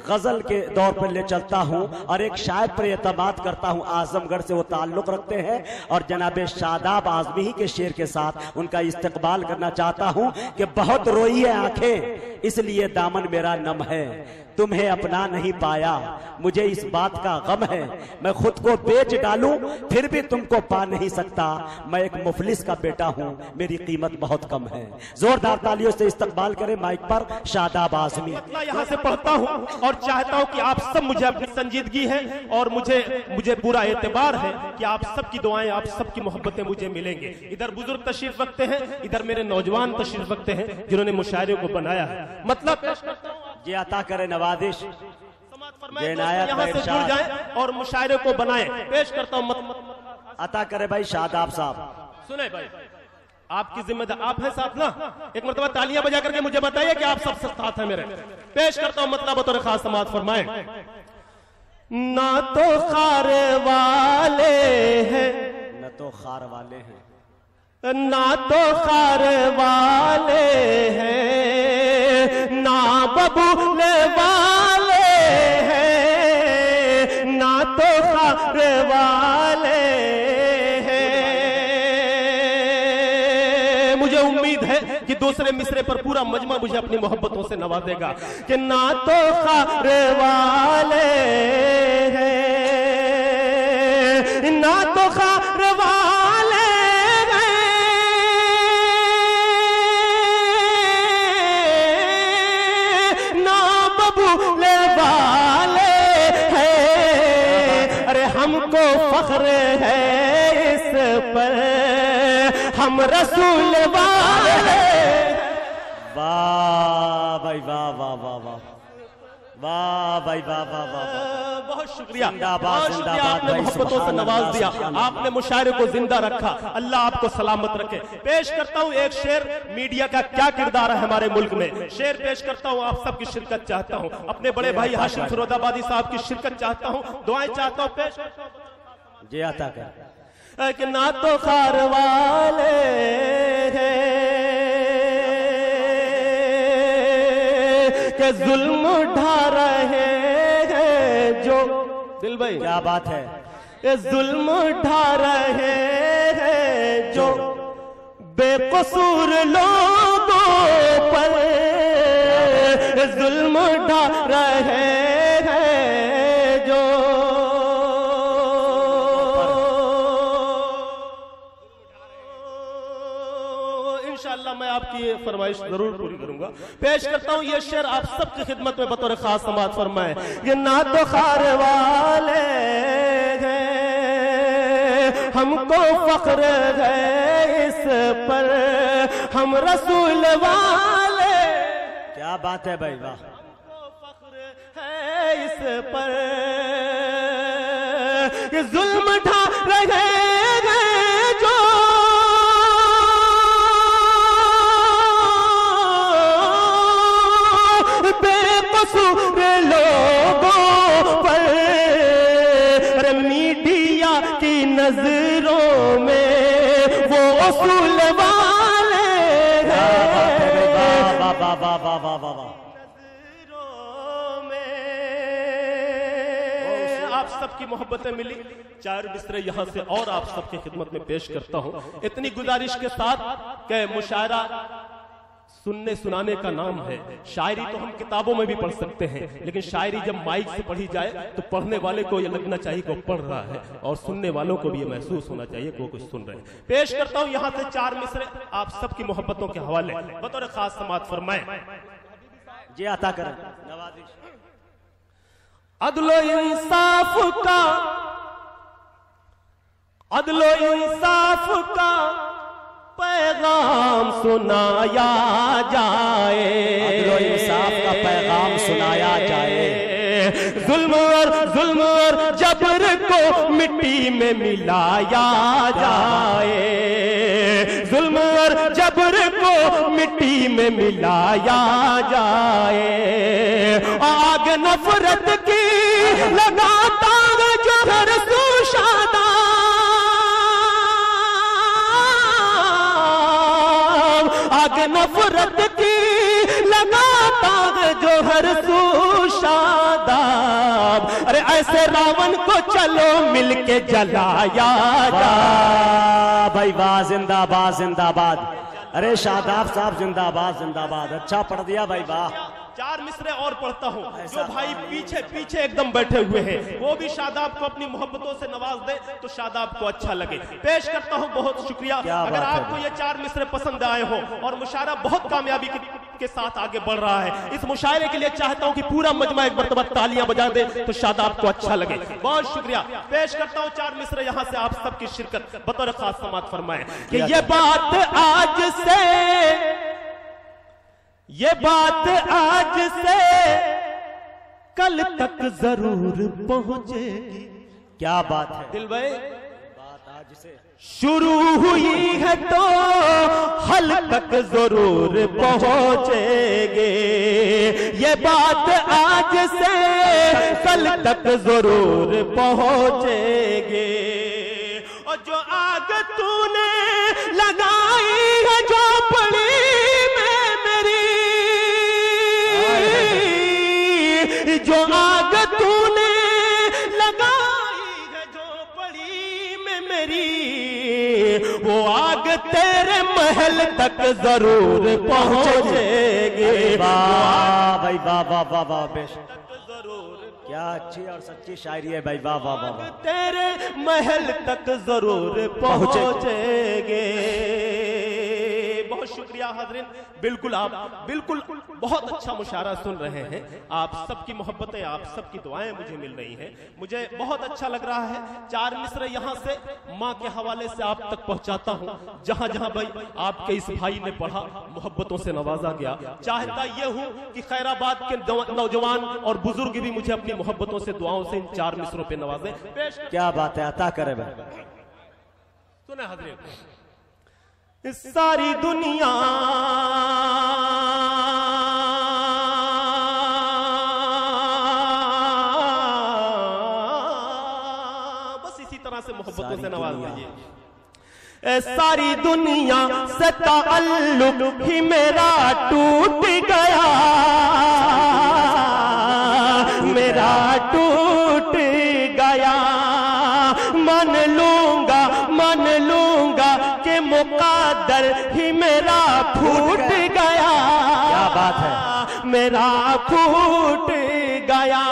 गजल के दौर पर ले चलता हूँ और एक शायर पर एतमाद करता हूँ। आजमगढ़ से वो ताल्लुक रखते हैं और जनाब शादाब आजमी ही के शेर के साथ उनका इस्तकबाल करना चाहता हूँ कि बहुत रोई है आंखें इसलिए दामन मेरा नम है, तुम्हें अपना नहीं पाया मुझे इस बात का गम है, मैं खुद को बेच डालूं फिर भी तुमको पा नहीं सकता, मैं एक मुफलिस का बेटा हूं मेरी कीमत बहुत कम है। जोरदार तालियों से इस्तकबाल करें माइक पर शादाब आजमी। यहाँ से पढ़ता हूँ और चाहता हूँ कि आप सब मुझे अपनी संजीदगी है और मुझे पूरा एतबार है कि आप सबकी दुआएं आप सबकी मोहब्बतें मुझे मिलेंगे। इधर बुजुर्ग तशरीफ रखते हैं, इधर मेरे नौजवान तशरीफ रखते हैं जिन्होंने मुशायरे को बनाया है। मतलब जी अता करे नवाजिश यहाँ से जुड़ जाए और मुशायरे को बनाए। पेश करता हूँ अता करे भाई शादाब साहब। सुने भाई आपकी जिम्मेदारी आप हैं साथ ना, एक मरतबा तालियां बजा करके मुझे बताइए कि आप सब साथ हैं मेरे। पेश करता हूँ मतलब बतौर खास समाज फरमाए। ना तो खार वाले हैं न तो खार वाले हैं, ना तो खार वाले हैं, ना बबूले वाले हैं, ना तो खार वाले हैं। मुझे उम्मीद है कि दूसरे मिसरे पर पूरा मजमा मुझे अपनी मोहब्बतों से नवाजेगा कि ना तो खार वाले हैं, ना तो खार वाले हमको फख्र है इस पर, हम रसूल वाले। वाह भाई वाह वाह वाह वाह वाह भाई वाह वाह वाह। बहुत शुक्रिया, जिंदाबाद जिंदाबाद। आपने मोहब्बतों से नवाज दिया, आपने मुशायरे को जिंदा रखा, अल्लाह आपको सलामत रखे। पेश करता हूँ एक शेर, मीडिया का क्या किरदार है हमारे मुल्क में। शेर पेश करता हूँ, आप सबकी शिरकत चाहता हूँ, अपने बड़े भाई हाशिम फिरोजाबादी साहब की शिरकत चाहता हूँ, दुआएं चाहता हूँ। पेश जी आता कर कि ना तो खार वाले हैं कि जुल्म उठा रहे हैं जो, दिल भाई क्या बात है, ये जुल्म उठा रहे हैं जो बेकसूर लोगों पर, जुल्म उठा रहे हैं जो इंशाअल्लाह मैं आपकी ये फरमाइश जरूर पूरी करूंगा। पेश करता हूँ ये शेर आप सबकी खिदमत में बतौर खास समाअत फरमाए। ये ना तो खार वाले हैं, हमको फख्र है इस पर, हम रसूल वाले। क्या बात है भाई वाह। हमको फख्र है इस पर, ये जुल्म ढा रहे हैं जो बेकसूर लोगों पर, मीडिया की नजरों में वो असूल वाले हैं। वाह वाह वाह वाह वाह वाह वाह। नजरों में आप सबकी मोहब्बतें मिली, चार बिस्तरे यहाँ से और आप सबकी खिदमत में पेश करता हूँ इतनी गुजारिश के साथ कि मुशायरा सुनने सुनाने का नाम है। शायरी तो हम किताबों में भी पढ़ सकते हैं, लेकिन शायरी जब माइक से पढ़ी जाए तो पढ़ने वाले को ये लगना चाहिए कि वो पढ़ रहा है और सुनने वालों को भी ये महसूस होना चाहिए कि वो कुछ सुन रहे हैं। पेश करता हूँ यहाँ से चार मिसरे आप सबकी मोहब्बतों के हवाले बतौर खास समाअत फरमाए। जी आता करें नवाजिश। अदलो इंसाफ का, अदलो इंसाफ का पैगाम सुनाया जाए, अदलो इंसाफ का पैगाम सुनाया जाए, जुल्म और जबर को मिट्टी में मिलाया जाए, जुल्म और जबर को मिट्टी में मिलाया जाए, आग नफरत की लगाता जहर सुशादा, आग नफरत की लगाता जो हर सुशादा, अरे ऐसे रावण को चलो मिलके जलाया जाए। भाई वाह, जिंदाबाद जिंदाबाद। अरे शादाब साहब जिंदाबाद जिंदाबाद, अच्छा पढ़ दिया भाई वाह। चार मिसरे और पढ़ता हूँ। जो भाई पीछे पीछे एकदम बैठे हुए हैं वो भी शादाब को अपनी मोहब्बतों से नवाज दे तो शादाब को अच्छा लगे। पेश करता हूँ, बहुत शुक्रिया। अगर आपको ये चार मिसरे पसंद आए हो और मुशायरा बहुत कामयाबी के साथ आगे बढ़ रहा है, इस मुशायरे के लिए चाहता हूँ कि पूरा मजमा एक मरतबा तालियां बजा दे तो शादाब को अच्छा लगे। बहुत शुक्रिया। पेश करता हूँ चार मिसरे, यहाँ से आप सबकी शिरकत बतौर खास समात फरमाए कि ये बात आज से, ये बात आज से कल तक जरूर पहुंचेगी। क्या बात है दिल भाई, बात आज से शुरू हुई है तो हल तक जरूर पहुंचेगे। ये बात आज से कल तक जरूर पहुंचेगे। और जो आग तूने लगाई है जो पड़ी जो आग तूने लगाई है झोपड़ी में मेरी, वो आग तेरे महल तक जरूर पहुंचेगी। वाह भाई वाह वाह वाह वाह, बेशक जरूर, क्या अच्छी और सच्ची शायरी है भाई वाह वाह वाह। तेरे महल तक जरूर पहुंचेगे। बहुत शुक्रिया हाज़रीन। बिल्कुल आप बिल्कुल बहुत अच्छा मुशायरा सुन रहे हैं। आप सबकी मोहब्बतें, आप सबकी दुआएं मुझे मिल रही हैं, मुझे बहुत अच्छा लग रहा है। चार मिसरे यहाँ से माँ के हवाले से आप तक पहुँचाता हूँ। जहाँ जहाँ भाई आपके इस भाई ने पढ़ा, मोहब्बतों से नवाजा गया। चाहता ये हूँ कि खैराबाद के नौजवान और बुजुर्ग भी मुझे अपनी मोहब्बतों से, दुआओं से इन चार मिसरों पे नवाजे। क्या बात है, अता करे भाई। सुने हाज़रीन, इस सारी दुनिया बस इसी तरह से मोहब्बतों से नवाज दीजिए। सारी दुनिया से ताल्लुक ही मेरा टूट गया, मेरा टूट गया। मान लूंगा कि मुक़द्दर ही मेरा फूट गया। क्या बात है, मेरा फूट गया।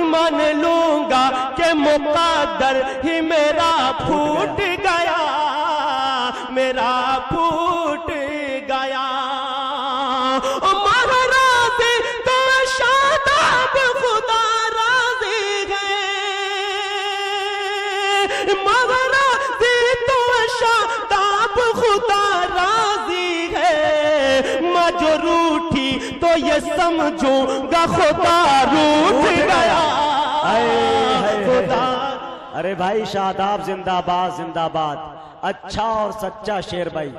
मान लूंगा कि मुक़द्दर ही मेरा फूट गया, मेरा फूट गया। महाराज तो शादाब खुदा राज़ी है, महाराज तो शादाब खुदा राज़ी है। मैं जो रूठी तो ये समझूंगा खुदा रूठ गया। खुदा। अरे भाई शादाब जिंदाबाद जिंदाबाद, अच्छा और सच्चा शेर भाई,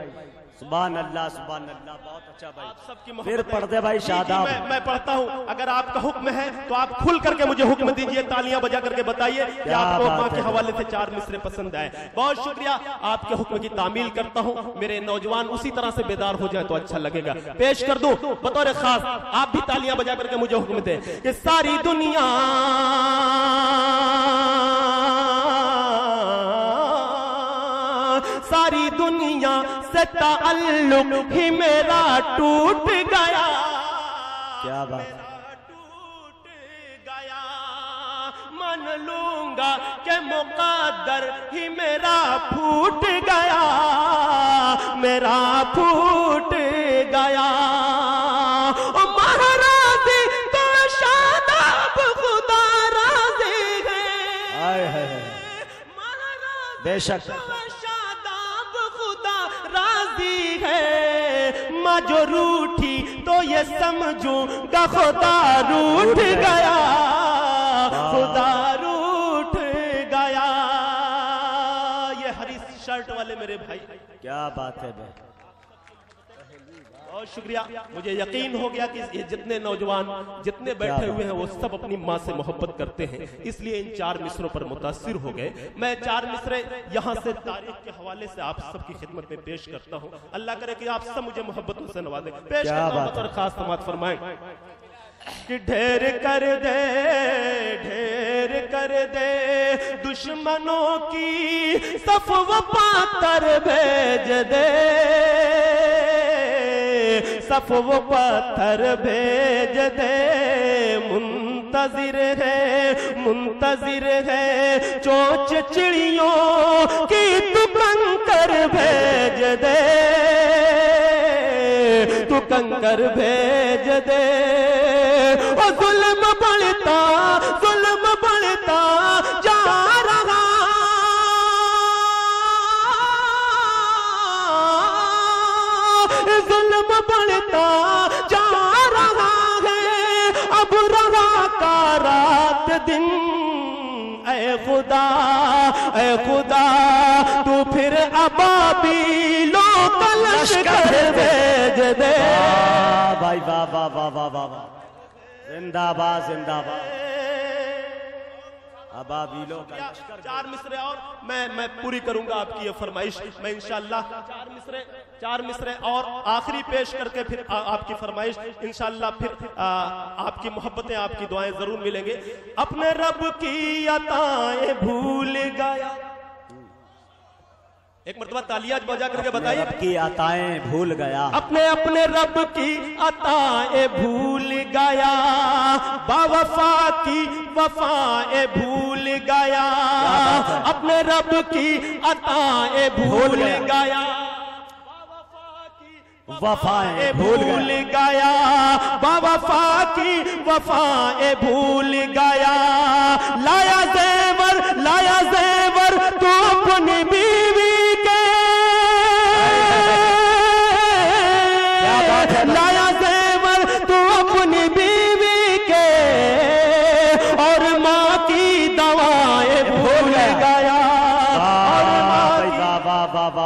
सुभान अल्लाह सुभान अल्लाह, बहुत अच्छा भाई। फिर पढ़ दे भाई शादाब। मैं पढ़ता हूँ, अगर आपका हुक्म है तो आप खुल करके मुझे हुक्म दीजिए, तालियां बजा करके बताइए कि आपको माँ के हवाले से चार मिसरे पसंद आए। बहुत शुक्रिया, आपके हुक्म की तामील करता हूँ। मेरे नौजवान उसी तरह से बेदार हो जाए तो अच्छा लगेगा। पेश कर दूं बतौर खास, आप भी तालियां बजा करके मुझे हुक्म दें कि सारी दुनिया सारी दुनिया से ताल्लुक ही मेरा टूट गया। क्या बात, टूट गया। मान लूंगा कि मुक़द्दर ही मेरा फूट गया, मेरा फूट गया। महाराज तो शादाब खुदा राज़ी है, बेशक माँ जो रूठी तो ये समझूंगा खुदा रूठ गया, खुदा रूठ गया। ये हरी शर्ट वाले मेरे भाई, क्या बात है भाई, बहुत शुक्रिया। मुझे यकीन हो गया कि ये जितने नौजवान जितने बैठे हुए हैं वो सब अपनी माँ से मोहब्बत करते हैं, इसलिए इन चार मिसरों पर मुतासिर हो गए। मैं चार मिसरे यहाँ से तारीख के हवाले से आप सबकी खिदमत में पेश करता हूँ। अल्लाह करे कि आप सब मुझे मोहब्बतों से नवाजें। पेश करता हूँ बतौर खास समात फरमाएं कि ढेर कर दे दुश्मनों की सफ व पातर भेज दे, सफ व पत्थर भेज दे। मुंतजिर है चोंच चिड़ियों की तू कंकर भेज दे, तू कंकर भेज दे। ओ जुल्म बढ़ता जा रहा, जुल्म बढ़ता जा रहा है, अब रहा का रात दिन। ऐ खुदा तू फिर अबाबीलों का लश्कर भेज दे। भाई वाह वाह वाह वाह वाह, जिंदाबाद जिंदाबाद। अबाबीलों का चार मिसरे और मैं पूरी करूंगा आपकी ये फरमाइश। मैं इंशाअल्लाह चार मिसरे और आखिरी पेश करके फिर आपकी फरमाइश इंशाअल्लाह, फिर आपकी मोहब्बतें आपकी दुआएं जरूर मिलेंगे। अपने रब की अताएं भूल गया। एक मरतबा तालियां बजा करके बताइए। रब की अताएं भूल गया, अपने रब की अताएं भूल गया, बावफा की वफाएं भूल गया। अपने रब की अताएं भूल गया, वफाएं भूल गया, बावफा की वफाएं भूल गया। लाया जेवर तो अपनी बीवी के, लाया जेवर तो अपनी बीवी के, और माँ की दवाएं भूल गया।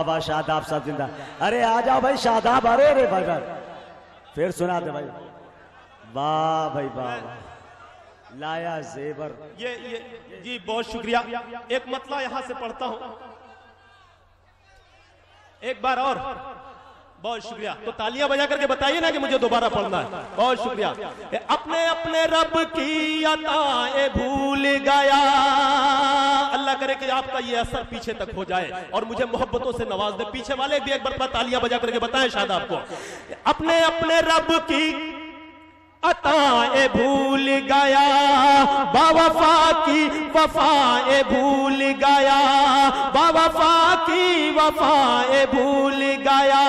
वाह शादाब साहब जिंदा। अरे आ जाओ भाई शादाब। अरे रे भाई फिर सुना दे भाई। वाह भाई वाह, लाया जेवर। ये जी बहुत शुक्रिया। एक मतला यहां से पढ़ता हूं एक बार और। बहुत शुक्रिया। तो तालियां बजा करके बताइए ना कि मुझे दोबारा पढ़ना है। बहुत शुक्रिया। अपने रब की अताएं भूल गया। अल्लाह करे कि आपका ये असर पीछे तक हो जाए और मुझे मोहब्बतों से नवाज दे। पीछे वाले भी एक बार तालियां बजा करके बताएं शायद आपको। अपने रब की अताएं भूल गया, बावफा की वफाएं भूल गया, बावफा की वफाएं भूल गया।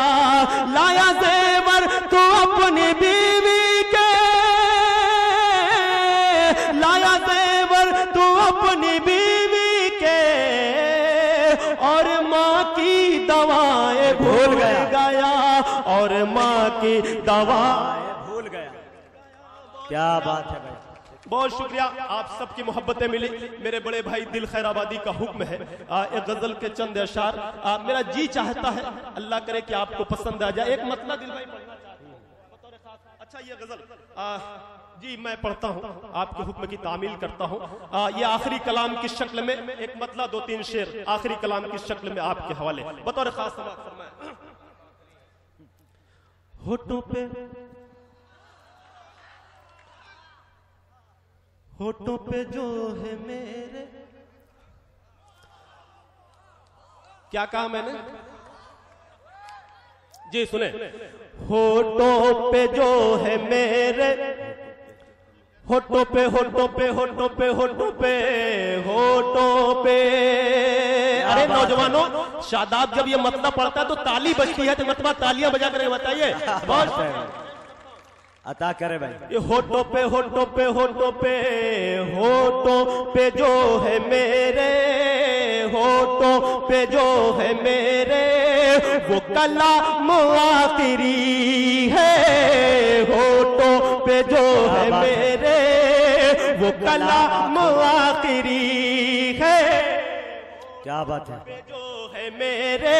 लाया जेवर तो अपनी बीवी के, लाया जेवर तो अपनी बीवी के, और माँ की दवाएं भूल गया, और माँ की दवाएं भूल गया। क्या बात है भाई, बहुत शुक्रिया। आप सबकी मोहब्बतें मिली। मेरे बड़े भाई दिल खैराबादी का हुक्म है एक गजल के चंद अशार मेरा जी चाहता है, अल्लाह करे कि आपको पसंद आ जाए। एक मतलब दिल भाई पढ़ना चाहते हैं बतौर खास। अच्छा ये गजल जी मैं पढ़ता हूँ, आपके हुक्म की तामील करता हूँ। ये आखिरी कलाम की शक्ल में एक मतलब 2-3 शेर आखिरी कलाम की शक्ल में आपके हवाले बतौर खास समाअत फरमाएं। होठों पे जो है मेरे, क्या कहा मैंने जी सुने। होठों पे जो है मेरे, होठों पे होठों पे होठों पे होठों पे होठों पे। अरे नौजवानों, शादाब जब ये मतलब पढ़ता है तो ताली बजती है, तो मतलब तालियां बजा कर बताइए। बहुत अता करे भाई। ये होठों पे होठों पे होठों पे होठों पे जो है मेरे, होठों पे जो है मेरे, वो कलाम आखिरी है। होठों पे जो है मेरे, वो कलाम आखिरी है। क्या बात है। जो है मेरे,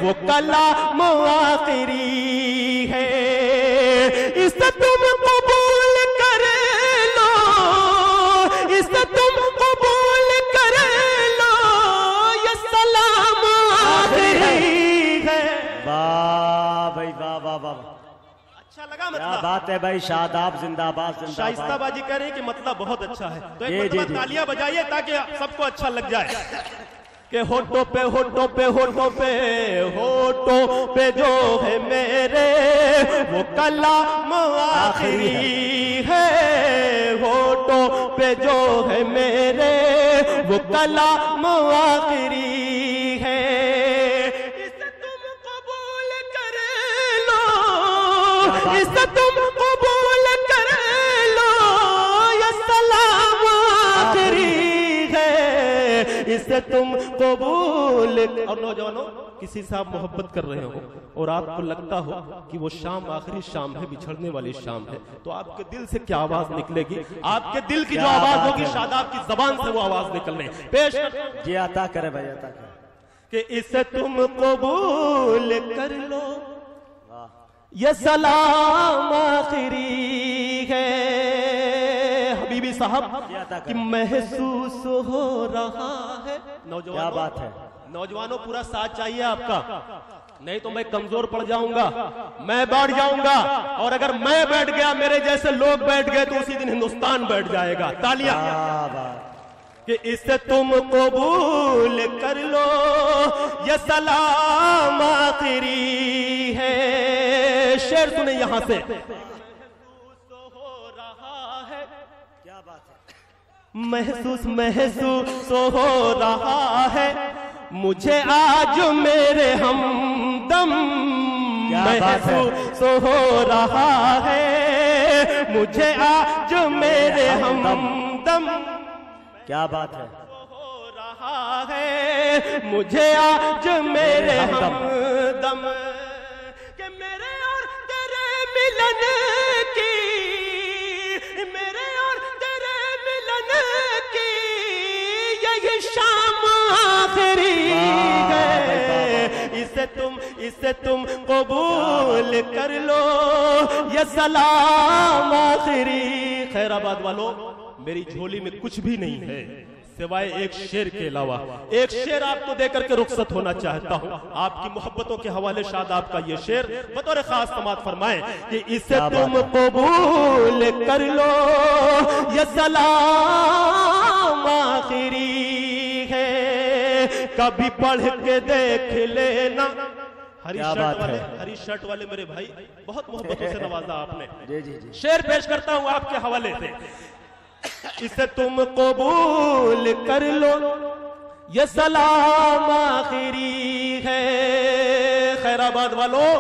वो कलाम आखिरी है। इसे तुम कबूल कर लो, इसे तुम कबूल कर लो, ये सलाम आखिरी है। वाह भाई वाह वाह वाह। अच्छा लगा क्या मतलब? बात है भाई, शादाब जिंदाबाद जिंदाबाद। शाइस्ताबाजी कह रहे हैं कि मतलब बहुत अच्छा है, तो जी, एक जी, बार जी। तालियां बजाइए ताकि सबको अच्छा लग जाए कि होठों पे होठों पे होठों पे होठों पे जो है मेरे वो कलाम आखिरी है, होठों पे जो है मेरे वो कलाम आखिरी है, इसे तुम कबूल कर लो, इसे तुम कबूल कर लो, ये सलाम आखिरी है, इसे तुम कबूल। और नौजवानों, किसी से आप मोहब्बत कर रहे हो और आपको लगता हो कि वो शाम आखिरी शाम है, बिछड़ने वाली शाम है, तो आपके दिल से क्या आवाज निकलेगी? आपके दिल की जो आवाज होगी शादाब की जबान से वो आवाज निकलने पेश जी अता करे भाई, अता करे कि इसे तुम कबूल कर लो, ये सलाम आखिरी है। हबीबी साहब कि महसूस हो रहा है, नौजवानों क्या बात है, नौजवानों पूरा साथ चाहिए आपका, नहीं तो मैं कमजोर पड़ जाऊंगा, मैं बैठ जाऊंगा, और अगर मैं बैठ गया, मेरे जैसे लोग बैठ गए, तो उसी दिन हिंदुस्तान बैठ जाएगा। तालियां कि इसे तुम कबूल कर लो, ये सलाम आखिरी है। शेर सुने यहां से, हो रहा है, क्या बात है, महसूस महसूस हो रहा है मुझे आज मेरे हमदम, महसूस हो रहा है मुझे आज मेरे हमदम, क्या बात है, हो रहा है मुझे आज मेरे हमदम, कि मेरे और तेरे मिलन की, मेरे और तेरे मिलन की यही शाम आखिरी है, इसे तुम कबूल कर लो, ये सलाम आखिरी। खैराबाद वालों, मेरी झोली में कुछ भी नहीं है सिवाय एक शेर के अलावा। एक शेर आपको देकर के रुखसत होना चाहता हूं, आपकी मोहब्बतों के हवाले शादाब का ये शेर बतौर खास समात फरमाएं कि इसे तुम कबूल कर लो, ये सलाम आखिरी है, कभी पढ़ के देख लेना। हरी शर्ट वाले मेरे भाई, बहुत मोहब्बतों से नवाजा आपने। जी जी जी, शेर पेश करता हूं आपके हवाले से, इसे तुम कबूल कर लो, ये सलाम आखिरी है। खैराबाद वालों,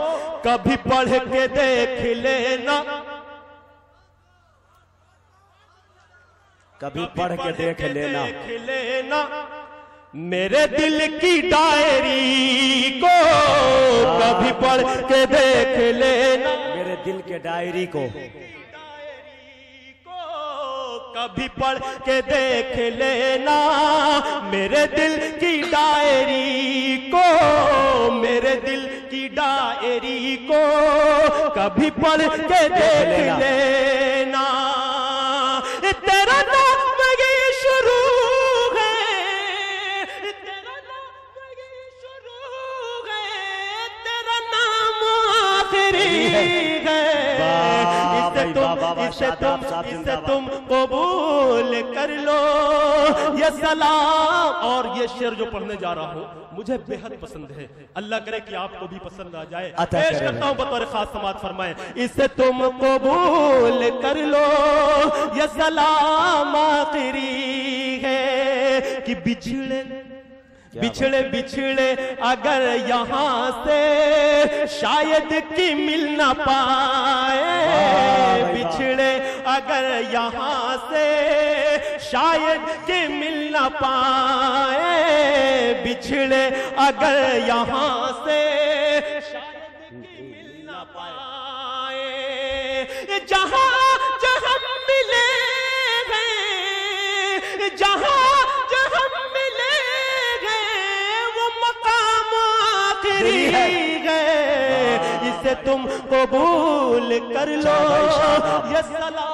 कभी पढ़ के देख लेना, कभी पढ़ के देख लेना मेरे दिल की डायरी को, कभी पढ़ के देख लेना मेरे दिल के डायरी को, कभी पढ़ के देख लेना मेरे दिल की डायरी को, मेरे दिल की डायरी को कभी पढ़ के देख लेना, तेरा नाम ये शुरू है, तेरा नाम ये शुरू है, तेरा नाम आखिरी है, इसे तुम कबूल कर लो, ये सलाम। और ये शेर जो पढ़ने जा रहा हूँ मुझे बेहद पसंद है, अल्लाह करे कि आपको भी पसंद आ जाए। पेश करता हूँ बतौर खास समात फरमाए, इसे तुम कबूल कर लो, ये सलाम आखिरी है, कि बिछड़े अगर यहाँ से शायद कि मिल ना पाए, बिछड़े अगर यहाँ से शायद कि मिल ना पाए, बिछड़े अगर यहाँ से शायद कि मिल ना पाए, जहाँ जहाँ मिले गए, जहाँ इसे तुम कबूल कर लो, ये सलाम।